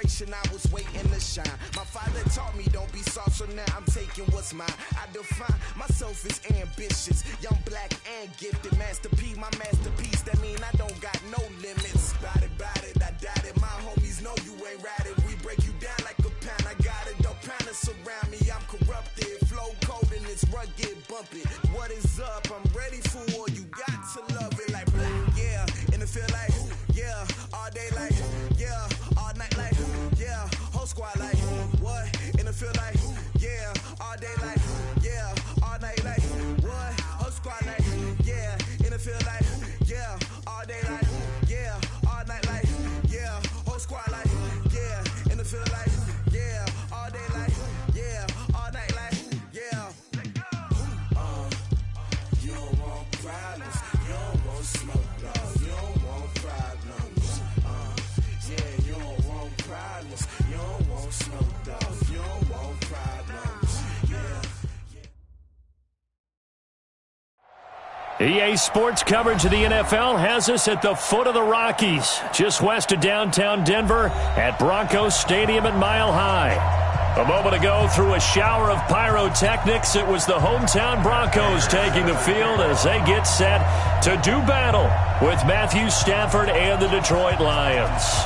generation, I was waiting to shine. My father taught me don't be soft, so now I'm taking what's mine. I define myself as ambitious, young, black, and gifted. Master P, my masterpiece, that mean I don't got no limits. Bout it, I doubt it. My homies know you ain't ratted. We break you down like a pound. I got it, don't pound to surround me. I'm corrupted, flow cold and it's rugged, bump it. What is up? I'm ready for war. You got to love it like black, yeah. And it feel like, yeah, all day like, yeah, all night like, yeah, whole squad like, what? And it feel like, yeah, all day like, yeah, all night like, what? Whole squad like, yeah, and it feel like, yeah, all day like, yeah, all night like, yeah, whole squad like, yeah, and it feel like, yeah, all day like, yeah, all night like, yeah. You don't want problems, you don't want smoke, no, you don't want problems. Yeah, you don't want problems, you don't want smoke, dog, you don't want problems. Yeah. EA Sports coverage of the NFL has us at the foot of the Rockies, just west of downtown Denver at Broncos Stadium at Mile High. A moment ago, through a shower of pyrotechnics, it was the hometown Broncos taking the field as they get set to do battle with Matthew Stafford and the Detroit Lions.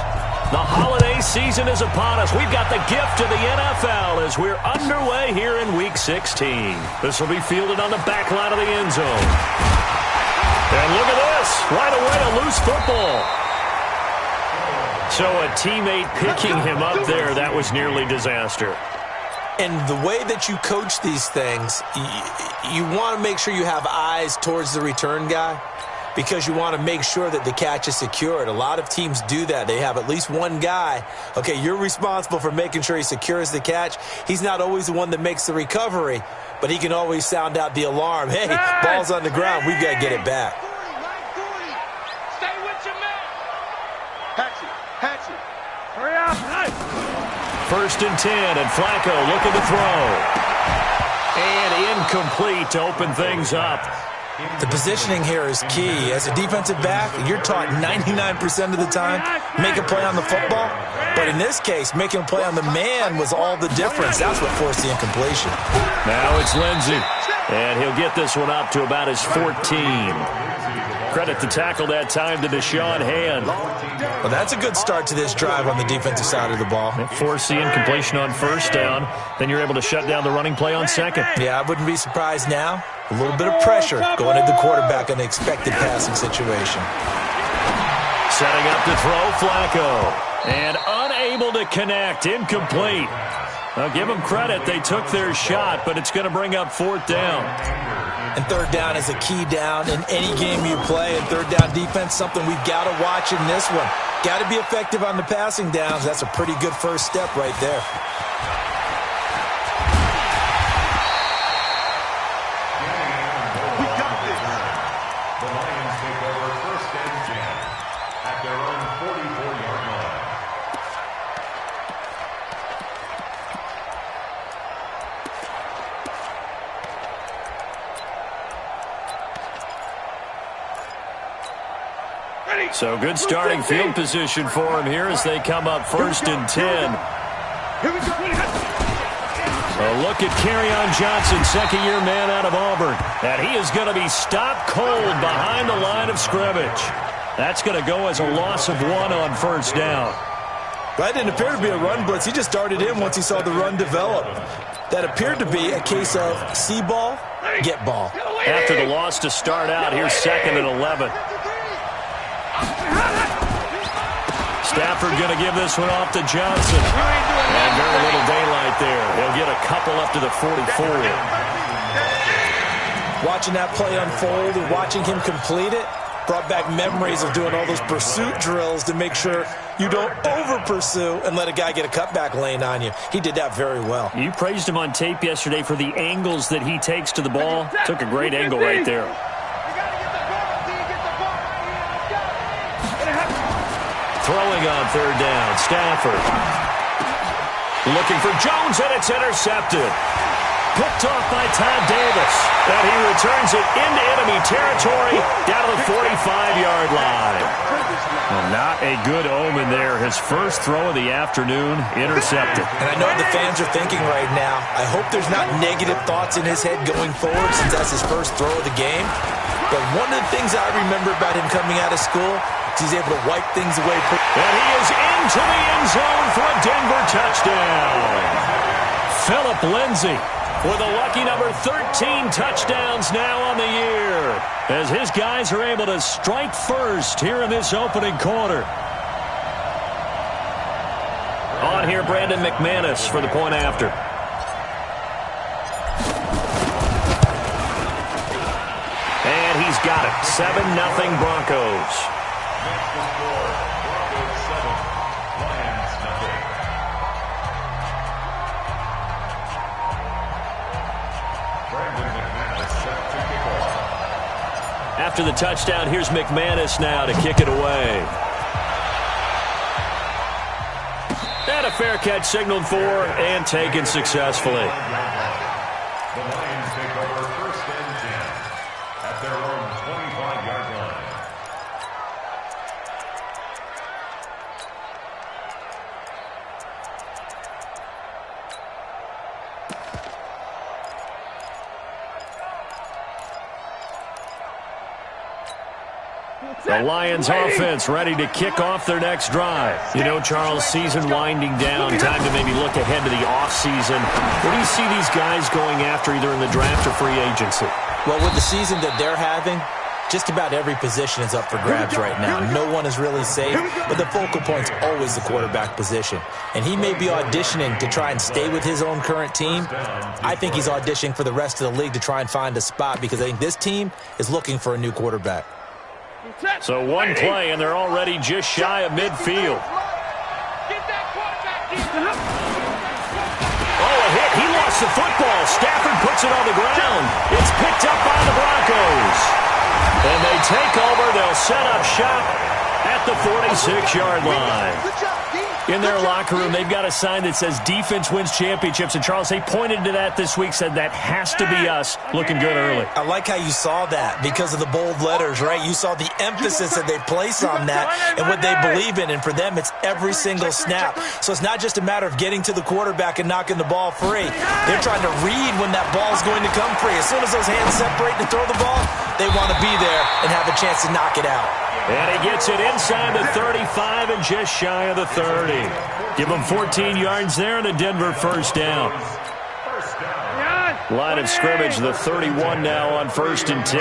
The holiday season is upon us. We've got the gift of the NFL as we're underway here in Week 16. This will be fielded on the back line of the end zone. And look at this. Right away, a loose football. So a teammate picking him up there, that was nearly disaster. And the way that you coach these things, you want to make sure you have eyes towards the return guy because you want to make sure that the catch is secured. A lot of teams do that. They have at least one guy. Okay, you're responsible for making sure he secures the catch. He's not always the one that makes the recovery, but he can always sound out the alarm. Hey, ball's on the ground. We've got to get it back. First and 10, and Flacco looking to throw. And incomplete to open things up. The positioning here is key. As a defensive back, you're taught 99% of the time, make a play on the football. But in this case, making a play on the man was all the difference. That's what forced the incompletion. Now it's Lindsey, and he'll get this one up to about his 14. Credit the tackle that time to Deshaun Hand. Well, that's a good start to this drive on the defensive side of the ball. Force the incompletion on first down. Then you're able to shut down the running play on second. Yeah, I wouldn't be surprised now. A little bit of pressure going at the quarterback in the expected passing situation. Setting up to throw, Flacco. And unable to connect. Incomplete. Now, give them credit. They took their shot, but it's going to bring up fourth down. And third down is a key down in any game you play. And third down defense, something we've got to watch in this one. Got to be effective on the passing downs. That's a pretty good first step right there. We got this. The Lions take over first and 10 at their own 44-yard line. So good starting field position for him here as they come up first and 10. A look at Kerryon Johnson, second-year man out of Auburn. And he is going to be stopped cold behind the line of scrimmage. That's going to go as a loss of 1 on first down. That didn't appear to be a run blitz. He just darted in once he saw the run develop. That appeared to be a case of see ball, get ball. After the loss to start out, here's second and 11. Stafford going to give this one off to Johnson. And very little daylight there. They'll get a couple up to the 44. Watching that play unfold and watching him complete it brought back memories of doing all those pursuit drills to make sure you don't over-pursue and let a guy get a cutback lane on you. He did that very well. You praised him on tape yesterday for the angles that he takes to the ball. Took a great angle right there. Throwing on third down, Stafford. Looking for Jones, and it's intercepted. Picked off by Todd Davis. And he returns it into enemy territory down to the 45-yard line. Well, not a good omen there. His first throw of the afternoon intercepted. And I know the fans are thinking right now, I hope there's not negative thoughts in his head going forward since that's his first throw of the game. But one of the things I remember about him coming out of school is he's able to wipe things away. And he is into the end zone for a Denver touchdown. Phillip Lindsay with a lucky number 13 touchdowns now on the year, as his guys are able to strike first here in this opening quarter. On here, Brandon McManus for the point after. And he's got it. 7-0 Broncos. After the touchdown, here's McManus now to kick it away. And a fair catch signaled for and taken successfully. The Lions take over 1st and 10 at their own 25-yard line. The Lions offense ready to kick off their next drive. You know, Charles, season winding down, time to maybe look ahead to the offseason. Where do you see these guys going after, either in the draft or free agency? Well, with the season that they're having, just about every position is up for grabs right now. No one is really safe, but the focal point's always the quarterback position. And he may be auditioning to try and stay with his own current team. I think he's auditioning for the rest of the league to try and find a spot, because I think this team is looking for a new quarterback. So one play, and they're already just shy of midfield. Oh, a hit. He lost the football. Stafford puts it on the ground. It's picked up by the Broncos. And they take over. They'll set up shop at the 46-yard line. In their locker room, they've got a sign that says defense wins championships. And, Charles, they pointed to that this week, said that has to be us, looking good early. I like how you saw that because of the bold letters, right? You saw the emphasis that they place on that and what they believe in. And for them, it's every single snap. So it's not just a matter of getting to the quarterback and knocking the ball free. They're trying to read when that ball's going to come free. As soon as those hands separate to throw the ball, they want to be there and have a chance to knock it out. And he gets it inside the 35 and just shy of the 30. Give him 14 yards there and a Denver first down. Line of scrimmage, the 31 now on 1st and 10.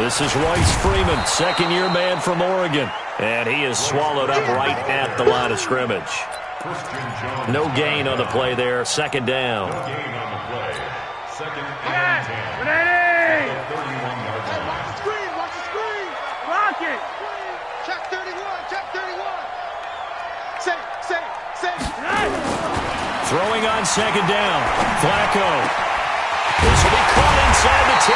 This is Royce Freeman, second-year man from Oregon. And he is swallowed up right at the line of scrimmage. No gain on the play there, second down. No gain on the play. 2nd and 10. Throwing on second down. Flacco. This will be caught inside the 10.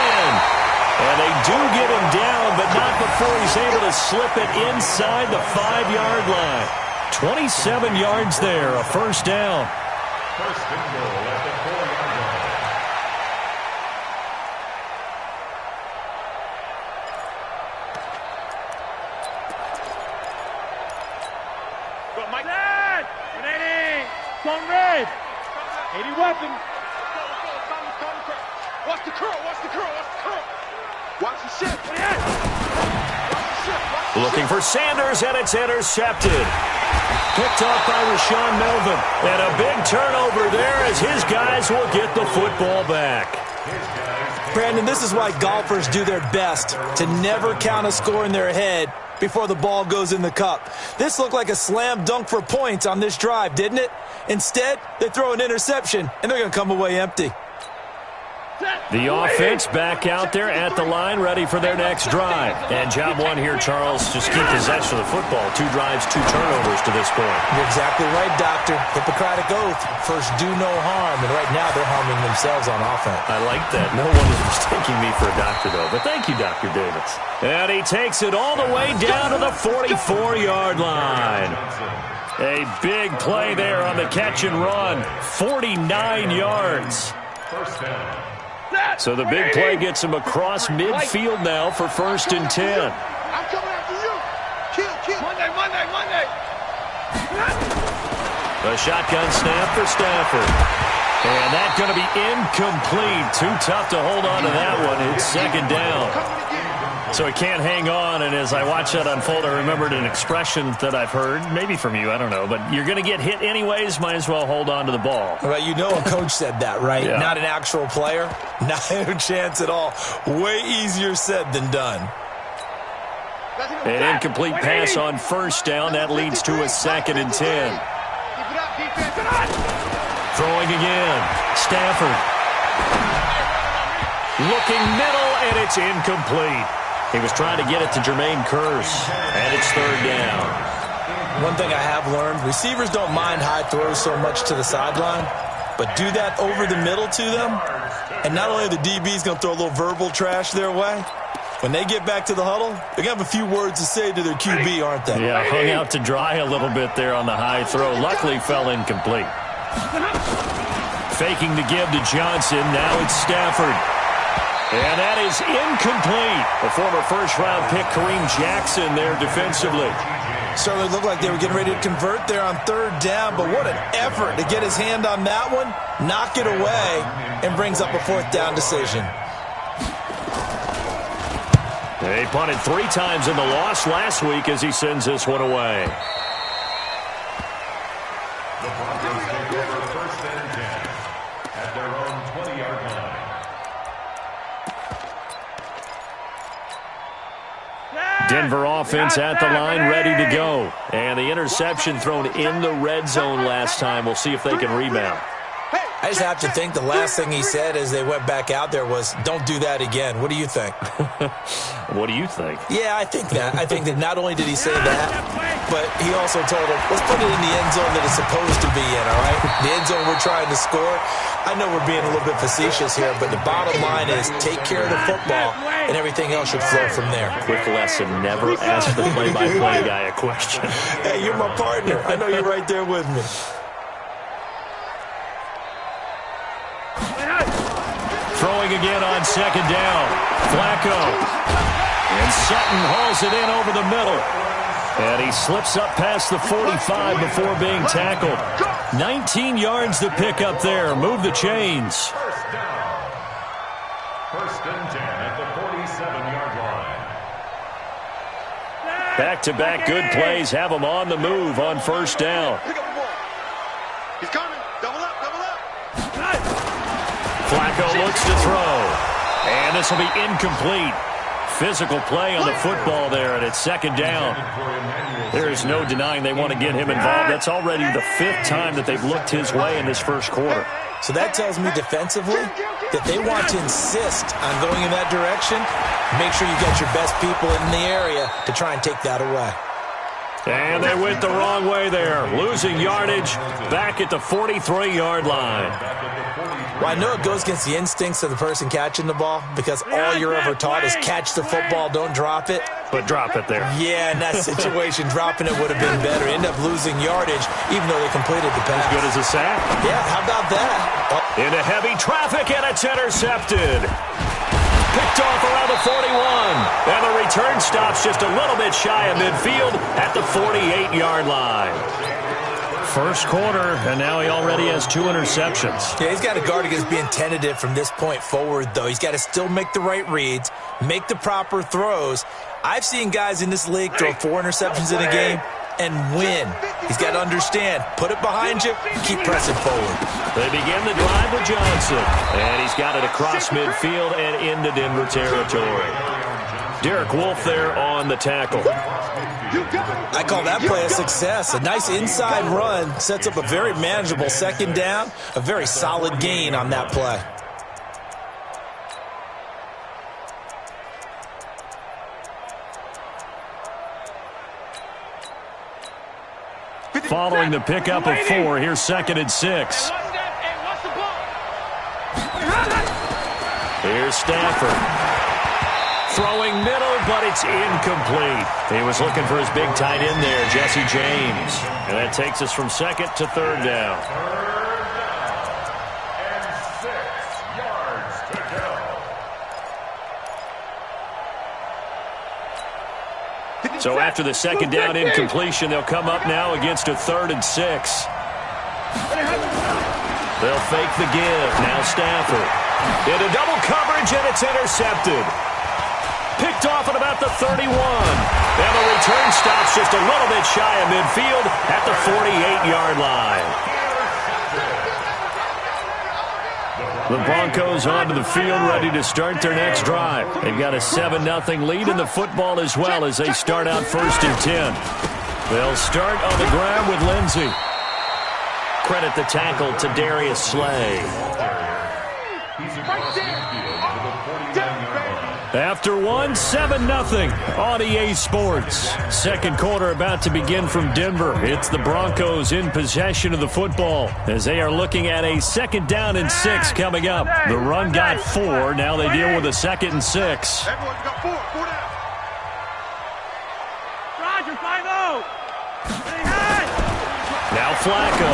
And they do get him down, but not before he's able to slip it inside the 5-yard line. 27 yards there, a first down. First and goal at the 4-yard line. Don't red. 80 weapon. Watch the curl. Watch the curl. Watch the curl. Watch the shift. Looking for Sanders, and it's intercepted. Picked off by Rashawn Melvin. And a big turnover there as his guys will get the football back. Brandon, this is why golfers do their best to never count a score in their head before the ball goes in the cup. This looked like a slam dunk for points on this drive, didn't it? Instead, they throw an interception, and they're going to come away empty. The offense back out there at the line, ready for their next drive. And job one here, Charles, just keep possession of the football. 2 drives, 2 turnovers to this point. You're exactly right, Doctor. Hippocratic oath. First, do no harm. And right now, they're harming themselves on offense. I like that. No one is mistaking me for a doctor, though. But thank you, Dr. Davis. And he takes it all the way down to the 44-yard line. A big play there on the catch and run. 49 yards. First down. So the big play gets him across midfield now for 1st and 10. I'm coming after you. Kill. Monday. A shotgun snap for Stafford. And that's going to be incomplete. Too tough to hold on to that one. It's 2nd down. So he can't hang on, and as I watch that unfold, I remembered an expression that I've heard, maybe from you, I don't know, but you're going to get hit anyways, might as well hold on to the ball. Well, you know a coach said that, right? Yeah. Not an actual player. Not a chance at all. Way easier said than done. An incomplete pass on 1st down. That leads to a 2nd and 10. Throwing again. Stafford. Looking middle, and it's incomplete. He was trying to get it to Jermaine Kearse, and it's 3rd down. One thing I have learned, receivers don't mind high throws so much to the sideline, but do that over the middle to them, and not only are the DBs going to throw a little verbal trash their way, when they get back to the huddle, they're going to have a few words to say to their QB, aren't they? Yeah, hung out to dry a little bit there on the high throw. Luckily, fell incomplete. Faking the give to Johnson. Now it's Stafford. And that is incomplete. The former first-round pick, Kareem Jackson, there defensively. Certainly looked like they were getting ready to convert there on 3rd down, but what an effort to get his hand on that one, knock it away, and brings up a 4th down decision. They punted 3 times in the loss last week as he sends this one away. The Broncos take over 1st and 10 at their own 20-yard line. Denver offense at the line, ready to go. And the interception thrown in the red zone last time. We'll see if they can rebound. I just have to think the last thing he said as they went back out there was, don't do that again. What do you think? What do you think? Yeah, I think that. I think that not only did he say that, but he also told him, let's put it in the end zone that it's supposed to be in, all right? The end zone we're trying to score. I know we're being a little bit facetious here, but the bottom line is take care of the football, and everything else should flow from there. Quick lesson, never ask the play-by-play guy a question. Hey, you're my partner. I know you're right there with me. Throwing again on 2nd down. Flacco. And Sutton hauls it in over the middle. And he slips up past the 45 before being tackled. 19 yards to pick up there. Move the chains. 1st down. 1st and 10 at the 47-yard line. Back-to-back good plays have them on the move on 1st down. Pick up the ball. He's coming. Double up. Flacco looks to throw. And this will be incomplete. Physical play on the football there, and it's 2nd down. There is no denying they want to get him involved. That's already the 5th time that they've looked his way in this 1st quarter. So that tells me defensively that they want to insist on going in that direction. Make sure you get your best people in the area to try and take that away. And they went the wrong way there. Losing yardage back at the 43-yard line. Well, I know it goes against the instincts of the person catching the ball because all you're ever taught is catch the football, don't drop it. But drop it there. Yeah, in that situation, dropping it would have been better. End up losing yardage even though they completed the pass. As good as a sack. Yeah, how about that? Into heavy traffic, and it's intercepted. Picked off around the 41. And the return stops just a little bit shy of midfield at the 48-yard line. 1st quarter, and now he already has 2 interceptions. Yeah, he's got to guard against being tentative from this point forward, though. He's got to still make the right reads, make the proper throws. I've seen guys in this league throw 4 interceptions in a game and win. He's got to understand, put it behind you, keep pressing forward. They begin the drive with Johnson, and he's got it across midfield and into Denver territory. Derek Wolfe there on the tackle. I call that play a success. A nice inside run sets up a very manageable 2nd down, a very solid gain on that play. Following the pickup of 4, here's 2nd and 6. Here's Stafford. Throwing middle, but it's incomplete. He was looking for his big tight end there, Jesse James. And that takes us from second to third down. So after the second down incompletion, they'll come up now against a 3rd and 6. They'll fake the give. Now Stafford. Into double coverage, and it's intercepted. Picked off at about the 31. And the return stops just a little bit shy of midfield at the 48-yard line. The Broncos onto the field, ready to start their next drive. They've got a 7-0 lead in the football as well as they start out 1st and 10. They'll start on the ground with Lindsey. Credit the tackle to Darius Slay. After one, 7-0 on EA Sports. Second quarter about to begin from Denver. It's the Broncos in possession of the football as they are looking at a 2nd down and 6 coming up. The run got 4. Now they deal with a 2nd and 6. Everyone's got 4 down. Roger, 5-0. Now Flacco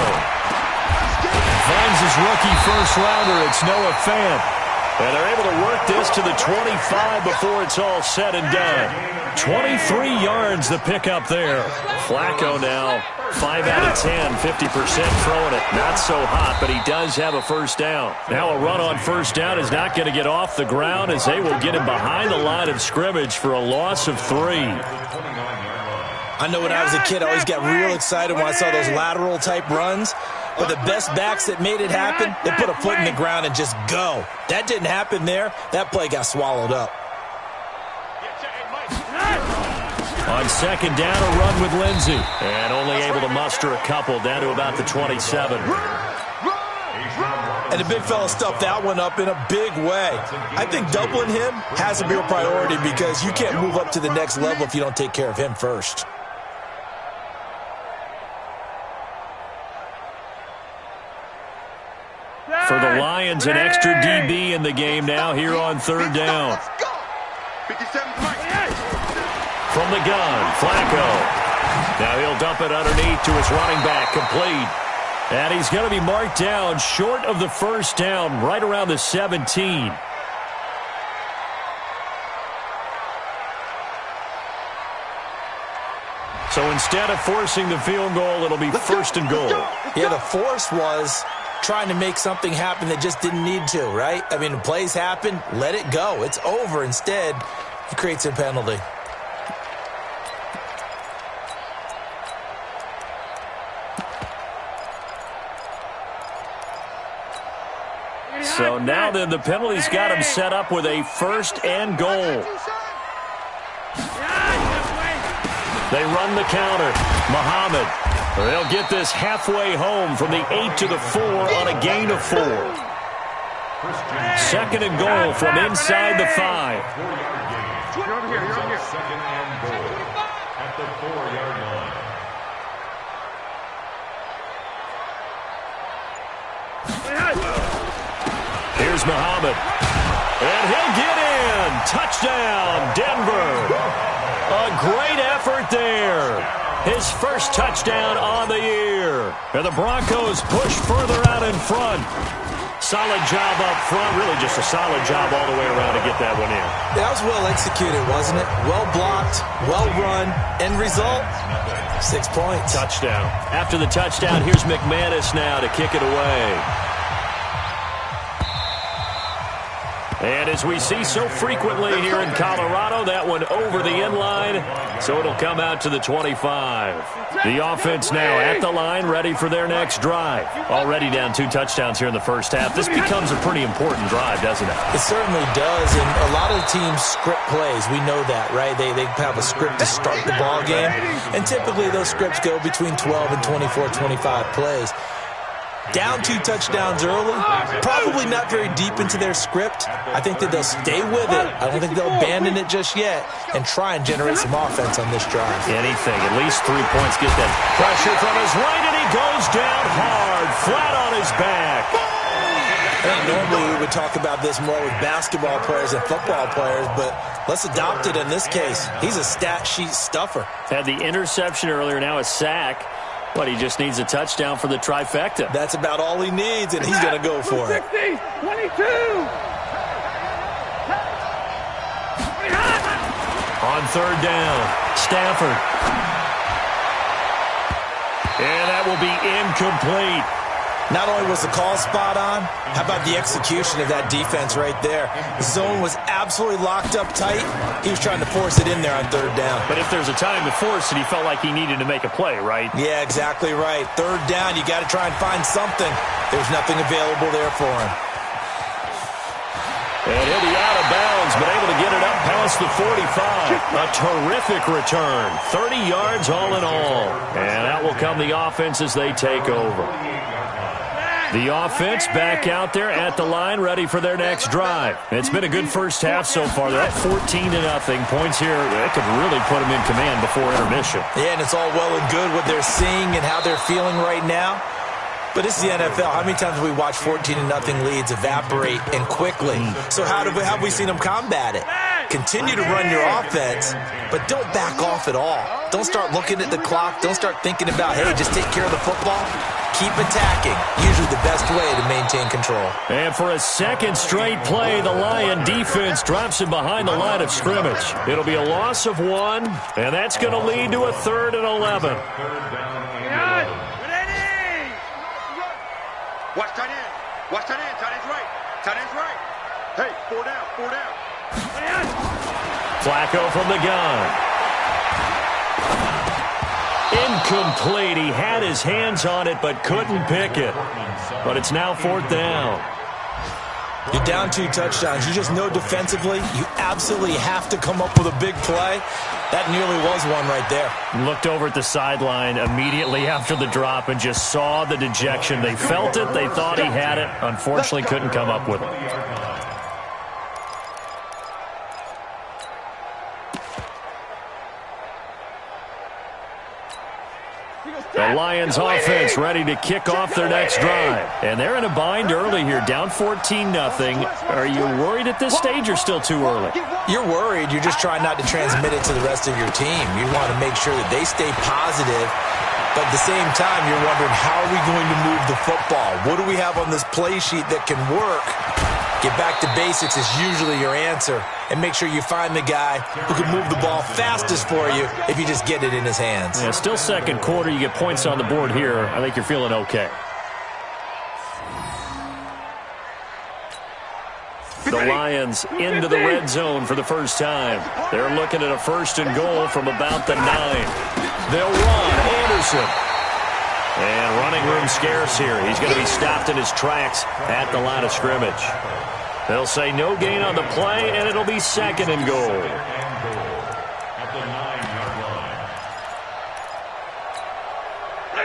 finds his rookie first rounder. It's Noah Fant. And they're able to work this to the 25 before it's all said and done. 23 yards the pickup there. Flacco now 5 out of 10, 50% throwing it. Not so hot, but he does have a first down. Now a run on first down is not going to get off the ground as they will get him behind the line of scrimmage for a loss of 3. I know when I was a kid, I always got real excited when I saw those lateral type runs. But the best backs that made it happen, they put a foot in the ground and just go. That didn't happen there. That play got swallowed up. On 2nd down, a run with Lindsey. And only able to muster a couple down to about the 27. And the big fella stuffed that one up in a big way. I think doubling him has a real priority because you can't move up to the next level if you don't take care of him first. For the Lions, an extra DB in the game now here on 3rd down. From the gun, Flacco. Now he'll dump it underneath to his running back, complete. And he's going to be marked down short of the first down, right around the 17. So instead of forcing the field goal, it'll be 1st and goal. Yeah, the force was trying to make something happen that just didn't need to, right? I mean, plays happen, let it go. It's over. Instead, he creates a penalty. So now then, the penalty's got him set up with a 1st and goal. They run the counter. Muhammad. They'll get this halfway home from the 8 to the 4 on a gain of 4. 2nd and goal from inside the 5. You're over here. 2nd and goal at the 4-yard line. Here's Muhammad. And he'll get in. Touchdown, Denver. A great effort there. His first touchdown on the year. And the Broncos push further out in front. Solid job up front. Really just a solid job all the way around to get that one in. That was well executed, wasn't it? Well blocked, well run. End result, 6 points. Touchdown. After the touchdown, here's McManus now to kick it away. And as we see so frequently here in Colorado, that one over the end line, so it'll come out to the 25. The offense now at the line, ready for their next drive. Already down 2 touchdowns here in the first half. This becomes a pretty important drive, doesn't it? It certainly does, and a lot of teams script plays. We know that, right? They have a script to start the ball game, and typically those scripts go between 12 and 24, 25 plays. Down 2 touchdowns early, probably not very deep into their script. I think that they'll stay with it. I don't think they'll abandon it just yet and try and generate some offense on this drive. Anything, at least 3 points. Get that pressure from his right, and he goes down hard, flat on his back. I think normally we would talk about this more with basketball players and football players, but let's adopt it in this case. He's a stat sheet stuffer. Had the interception earlier, now a sack. But he just needs a touchdown for the trifecta. That's about all he needs, and he's going to go for it. 22! On third down, Stafford. And that will be incomplete. Not only was the call spot on, how about the execution of that defense right there? The zone was absolutely locked up tight. He was trying to force it in there on third down. But if there's a time to force it, he felt like he needed to make a play, right? Yeah, exactly right. Third down, you got to try and find something. There's nothing available there for him. And he'll be out of bounds, but able to get it up past the 45. A terrific return. 30 yards all in all. And out will come the offense as they take over. The offense back out there at the line, ready for their next drive. It's been a good first half so far. They're up 14-0. Points here, that could really put them in command before intermission. Yeah, and it's all well and good what they're seeing and how they're feeling right now. But it's the NFL. How many times have we watched 14-0 leads evaporate and quickly? So how have we seen them combat it? Continue to run your offense, but don't back off at all. Don't start looking at the clock. Don't start thinking about, hey, just take care of the football. Keep attacking. Usually the best way to maintain control. And for a second straight play, the Lion defense drops him behind the line of scrimmage. It'll be a loss of 1, and that's going to lead to a 3rd and 11. Watch tight end. Watch tight end. Tight end's right. Tight end's right. Hey, 4 down. 4 down. Flacco from the gun. Incomplete. He had his hands on it but couldn't pick it. But it's now 4th down. You're down 2 touchdowns. You just know defensively you absolutely have to come up with a big play. That nearly was one right there. Looked over at the sideline immediately after the drop and just saw the dejection. They felt it. They thought he had it. Unfortunately, couldn't come up with it. The Lions offense ready to kick off their next drive. And they're in a bind early here, down 14-0. Are you worried at this stage or still too early? You're worried. You're just trying not to transmit it to the rest of your team. You want to make sure that they stay positive. But at the same time, you're wondering, how are we going to move the football? What do we have on this play sheet that can work? Get back to basics is usually your answer. And make sure you find the guy who can move the ball fastest for you if you just get it in his hands. Yeah, still second quarter. You get points on the board here. I think you're feeling okay. The Lions into the red zone for the first time. They're looking at a 1st and goal from about the 9. They'll run. Anderson. And running room scarce here. He's going to be stopped in his tracks at the line of scrimmage. They'll say no gain on the play, and it'll be 2nd and goal.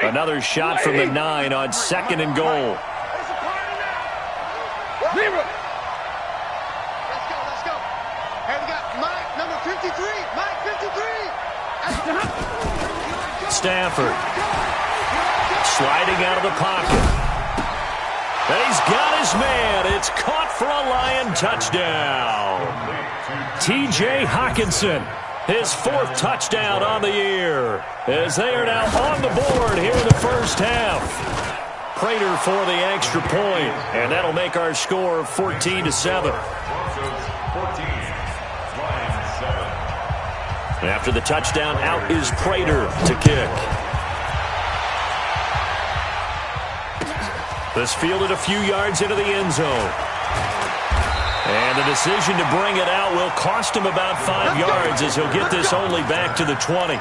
Another shot from the 9 on 2nd and goal. Let's go. Hey, we got Mike, number 53. Mike, 53. Stafford. Sliding out of the pocket. And he's got his man. It's caught for a Lion touchdown. T.J. Hockenson, his 4th touchdown on the year, as they are now on the board here in the first half. Prater for the extra point, and that'll make our score 14-7. After the touchdown, out is Prater to kick. This fielded a few yards into the end zone. And the decision to bring it out will cost him about 5 yards as he'll get this only back to the 20.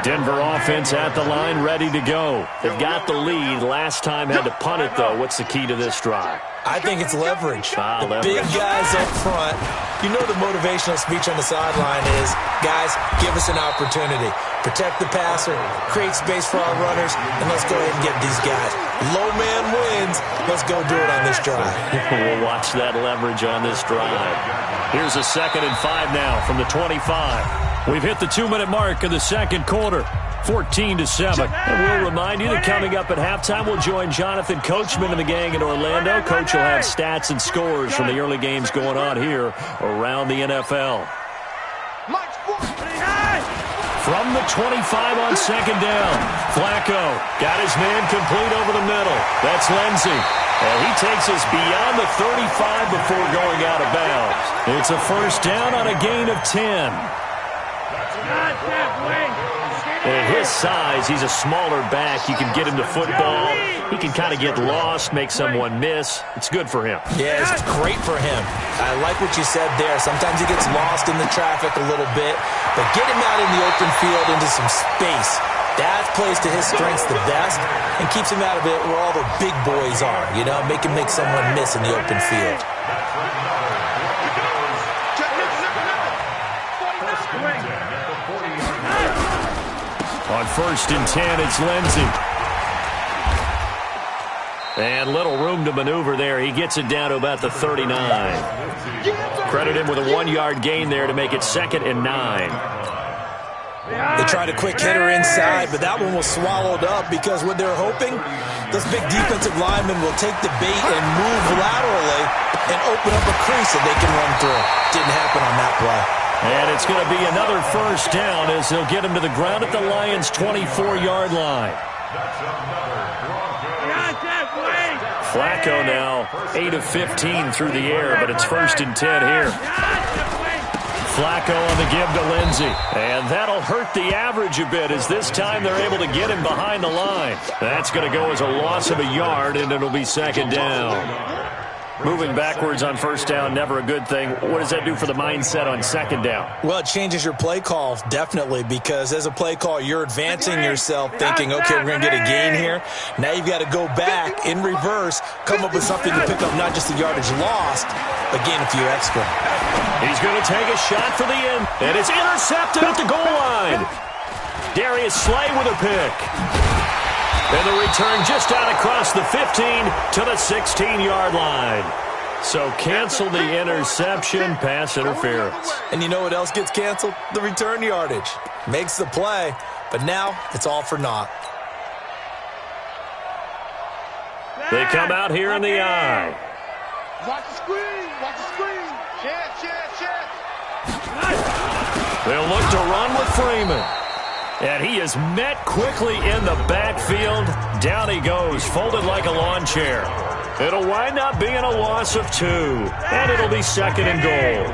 Denver offense at the line, ready to go. They've got the lead. Last time had to punt it, though. What's the key to this drive? I think it's leverage. The big guys up front. You know the motivational speech on the sideline is, guys, give us an opportunity. Protect the passer, create space for our runners, and let's go ahead and get these guys. Low man wins. Let's go do it on this drive. We'll watch that leverage on this drive. Here's a 2nd and 5 now from the 25. We've hit the 2-minute mark of the second quarter. 14-7. And we'll remind you that coming up at halftime, we'll join Jonathan Coachman and the gang in Orlando. Coach will have stats and scores from the early games going on here around the NFL. From the 25 on second down, Flacco got his man complete over the middle. That's Lindsey. And he takes us beyond the 35 before going out of bounds. It's a first down on a gain of 10. At his size, he's a smaller back. You can get him to football. He can kind of get lost, make someone miss. It's good for him. Yeah, it's great for him. I like what you said there. Sometimes he gets lost in the traffic a little bit, but get him out in the open field into some space. That plays to his strengths the best and keeps him out of it where all the big boys are, you know, make him make someone miss in the open field. On 1st and 10, it's Lindsey. And little room to maneuver there. He gets it down to about the 39. Credit him with a 1-yard gain there to make it 2nd and 9. They tried a quick hitter inside, but that one was swallowed up because what they're hoping, those big defensive linemen will take the bait and move laterally and open up a crease that they can run through. Didn't happen on that play. And it's going to be another first down as they'll get him to the ground at the Lions' 24-yard line. Flacco now 8 of 15 through the air, but it's 1st and 10 here. Flacco on the give to Lindsey. And that'll hurt the average a bit as this time they're able to get him behind the line. That's going to go as a loss of a yard, and it'll be 2nd down. Moving backwards on 1st down, never a good thing. What does that do for the mindset on 2nd down? Well, it changes your play call, definitely, because as a play call, you're advancing yourself thinking, okay, we're going to get a gain here. Now you've got to go back in reverse, come up with something to pick up not just the yardage lost, but gain a few extra. He's going to take a shot for the end, and it's intercepted at the goal line. Darius Slay with a pick. And the return just out across the 15 to the 16-yard line. So cancel the interception, pass interference. And you know what else gets canceled? The return yardage. Makes the play, but now it's all for naught. They come out here in the eye. Watch the screen. Watch the screen. Chance. They'll look to run with Freeman. And he is met quickly in the backfield. Down he goes, folded like a lawn chair. It'll wind up being a loss of 2. And it'll be 2nd and goal.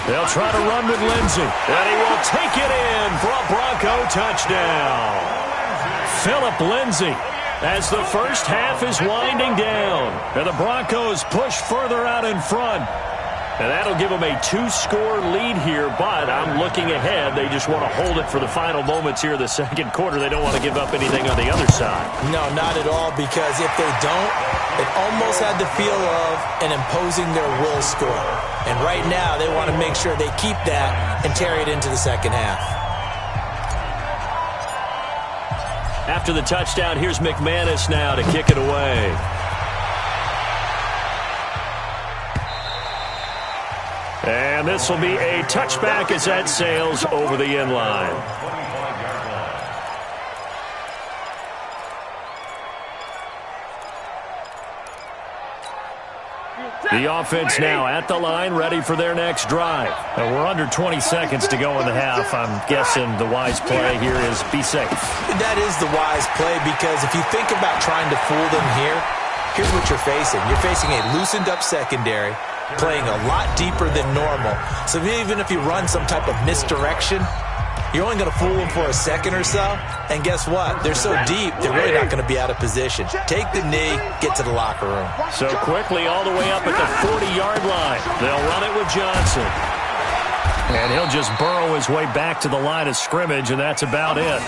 They'll try to run with Lindsey. And he will take it in for a Bronco touchdown. Phillip Lindsey, as the first half is winding down. And the Broncos push further out in front. And that'll give them a 2-score lead here, but I'm looking ahead. They just want to hold it for the final moments here of the 2nd quarter. They don't want to give up anything on the other side. No, not at all, because if they don't, it almost had the feel of an imposing their will score. And right now, they want to make sure they keep that and carry it into the 2nd half. After the touchdown, here's McManus now to kick it away. And this will be a touchback as that sails over the end line. The offense now at the line, ready for their next drive. We're under 20 seconds to go in the half. I'm guessing the wise play here is be safe. That is the wise play, because if you think about trying to fool them here, here's what you're facing. You're facing a loosened up secondary, playing a lot deeper than normal. So even if you run some type of misdirection, you're only going to fool them for a second or so. And guess what? They're so deep, they're really not going to be out of position. Take the knee, get to the locker room. So quickly all the way up at the 40-yard line. They'll run it with Johnson. And he'll just burrow his way back to the line of scrimmage, and that's about it.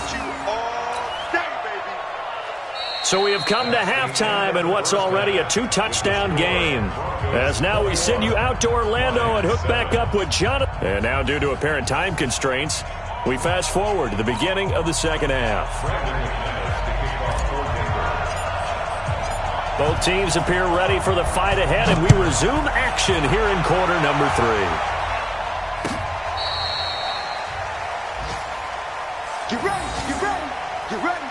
So we have come to halftime in what's already a 2-touchdown game. As now we send you out to Orlando and hook back up with Jonathan. And now, due to apparent time constraints, we fast forward to the beginning of the 2nd half. Both teams appear ready for the fight ahead, and we resume action here in quarter number 3. Get ready, get ready, get ready.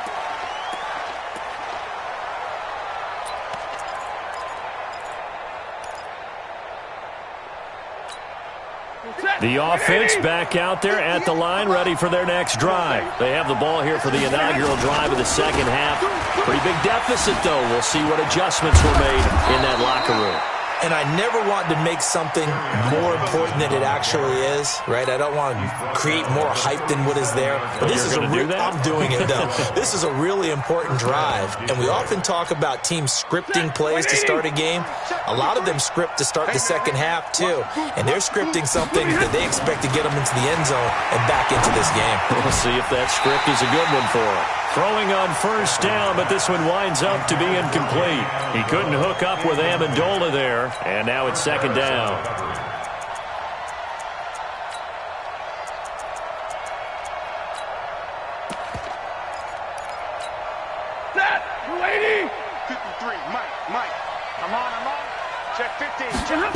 The offense back out there at the line, ready for their next drive. They have the ball here for the inaugural drive of the second half. Pretty big deficit, though. We'll see what adjustments were made in that locker room. And I never want to make something more important than it actually is, right? I don't want to create more hype than what is there. But this is I'm doing it, though. This is a really important drive. And we often talk about teams scripting plays to start a game. A lot of them script to start the second half, too. And they're scripting something that they expect to get them into the end zone and back into this game. We'll see if that script is a good one for them. Throwing on first down, but this one winds up to be incomplete. He couldn't hook up with Amendola there, and now it's second down. Set, lady. 53, Mike. I'm on. Check 15, check.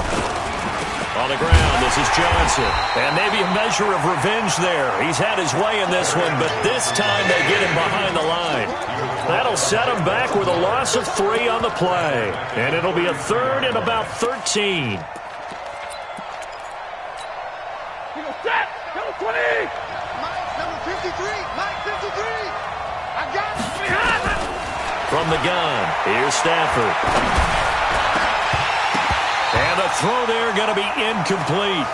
On the ground, this is Johnson. And maybe a measure of revenge there. He's had his way in this one, but this time they get him behind the line. That'll set him back with a loss of 3 on the play. And it'll be a third and about 13. Set, number 20. Mike, number 53. Mike, 53. I got it. From the gun, here's Stafford. And the throw there going to be incomplete.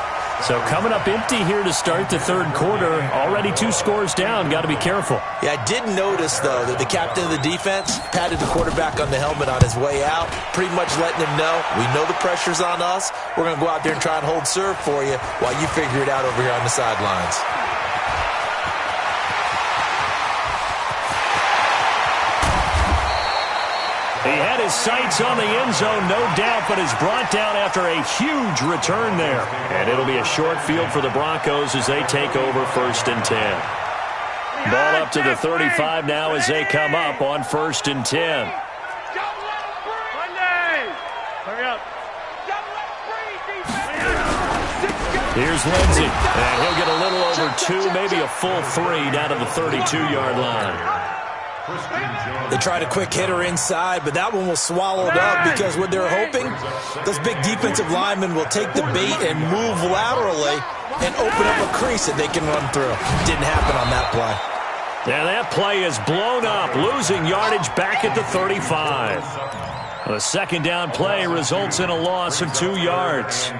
So coming up empty here to start the third quarter. Already 2 scores down. Got to be careful. Yeah, I did notice, though, that the captain of the defense patted the quarterback on the helmet on his way out, pretty much letting him know, we know the pressure's on us. We're going to go out there and try and hold serve for you while you figure it out over here on the sidelines. He had his sights on the end zone, no doubt, but is brought down after a huge return there. And it'll be a short field for the Broncos as they take over 1st and 10. Ball up to the 35 now as they come up on 1st and 10. Here's Lindsey, and he'll get a little over 2, maybe a full 3 down to the 32-yard line. They tried a quick hitter inside, but that one was swallowed up because what they're hoping, those big defensive linemen will take the bait and move laterally and open up a crease that they can run through. Didn't happen on that play. Yeah, that play is blown up, losing yardage back at the 35. The second down play results in a loss of 2 yards.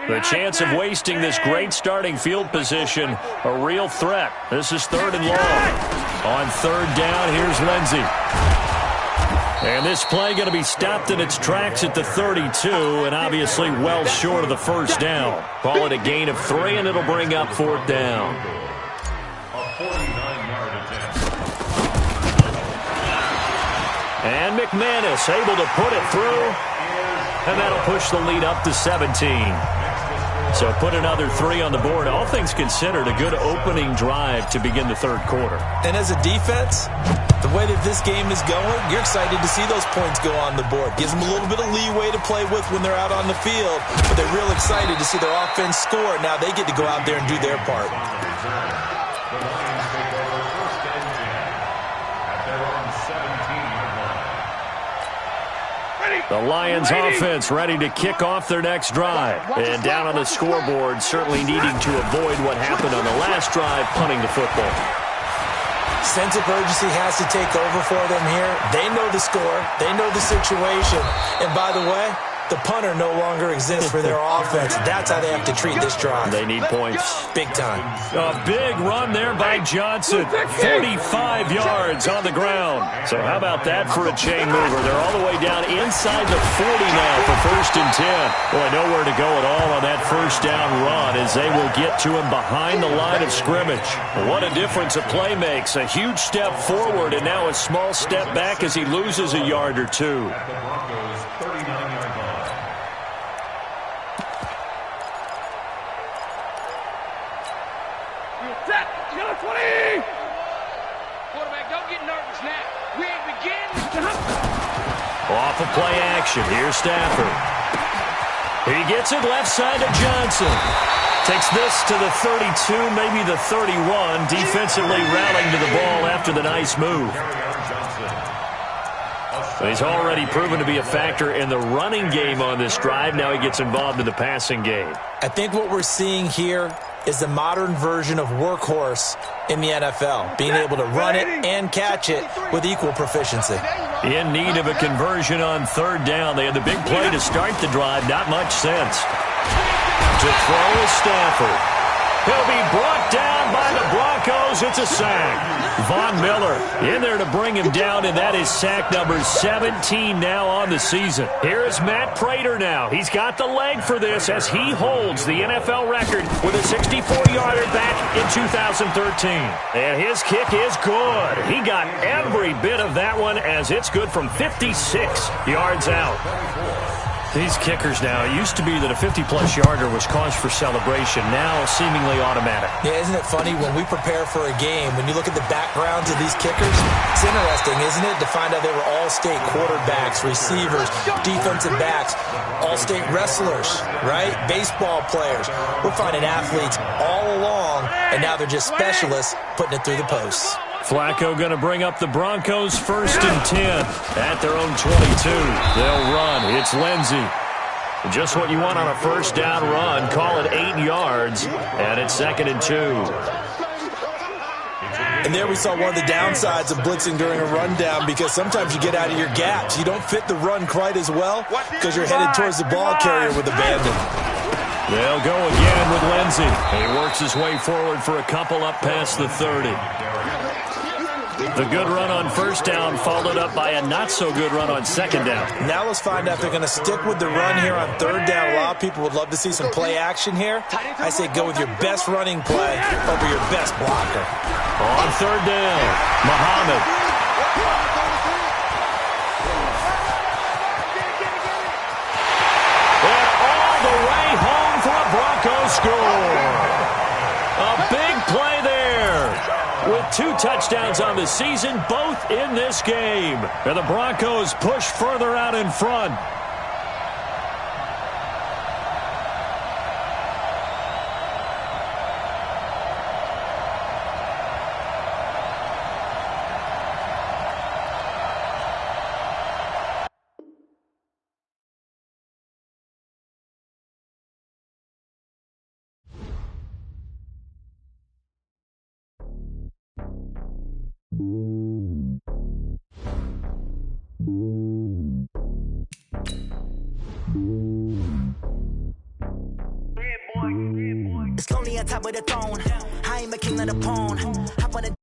The chance of wasting this great starting field position, a real threat. This is 3rd and long. On 3rd down, here's Lindsey. And this play going to be stopped in its tracks at the 32, and obviously well short of the first down. Call it a gain of 3, and it'll bring up 4th down. A 49-yard attempt. And McManus able to put it through, and that'll push the lead up to 17. So put another 3 on the board. All things considered, a good opening drive to begin the third quarter. And as a defense, the way that this game is going, you're excited to see those points go on the board. Gives them a little bit of leeway to play with when they're out on the field, but they're real excited to see their offense score. Now they get to go out there and do their part. The Lions take over 1st and 10 at their own 17-yard line. The Lions offense ready to kick off their next drive. And down on the scoreboard, certainly needing to avoid what happened on the last drive, punting the football. Sense of urgency has to take over for them here. They know the score. They know the situation. And by the way, the punter no longer exists for their offense. That's how they have to treat this drive. They need points. Big time. A big run there by Johnson. 45 yards on the ground. So how about that for a chain mover? They're all the way down inside the 40 now for 1st and 10. Boy, nowhere to go at all on that first down run as they will get to him behind the line of scrimmage. What a difference a play makes. A huge step forward and now a small step back as he loses a yard or 2. At the Broncos' 39-yard line. Off of play action. Here's Stafford. He gets it left side to Johnson. Takes this to the 32, maybe the 31. Defensively rallying to the ball after the nice move. He's already proven to be a factor in the running game on this drive. Now he gets involved in the passing game. I think what we're seeing here is the modern version of workhorse in the NFL, being able to run it and catch it with equal proficiency. In need of a conversion on third down. They had the big play to start the drive. Not much sense. To throw is Stafford. He'll be brought down by the Broncos. It's a sack. Von Miller in there to bring him down, and that is sack number 17 now on the season. Here is Matt Prater now. He's got the leg for this as he holds the NFL record with a 64-yarder back in 2013. And his kick is good. He got every bit of that one as it's good from 56 yards out. These kickers now, it used to be that a 50-plus yarder was cause for celebration. Now, seemingly automatic. Yeah, isn't it funny? When we prepare for a game, when you look at the backgrounds of these kickers, it's interesting, isn't it, to find out they were all-state quarterbacks, receivers, defensive backs, all-state wrestlers, right? Baseball players. We're finding athletes all along, and now they're just specialists putting it through the posts. Flacco going to bring up the Broncos 1st and 10 at their own 22. They'll run. It's Lindsey. Just what you want on a first down run. Call it 8 yards, and it's 2nd and 2. And there we saw one of the downsides of blitzing during a rundown, because sometimes you get out of your gaps. You don't fit the run quite as well because you're headed towards the ball carrier with abandon. They'll go again with Lindsey. He works his way forward for a couple up past the 30. The good run on first down followed up by a not-so-good run on second down. Now let's find out if they're going to stick with the run here on third down. A lot of people would love to see some play action here. I say go with your best running play over your best blocker. On third down, Muhammad. And all the way home for a Broncos score. A big play there. With 2 touchdowns on the season, both in this game. And the Broncos push further out in front. It's lonely on top of the throne. I ain't the king of the pawn. Hop on the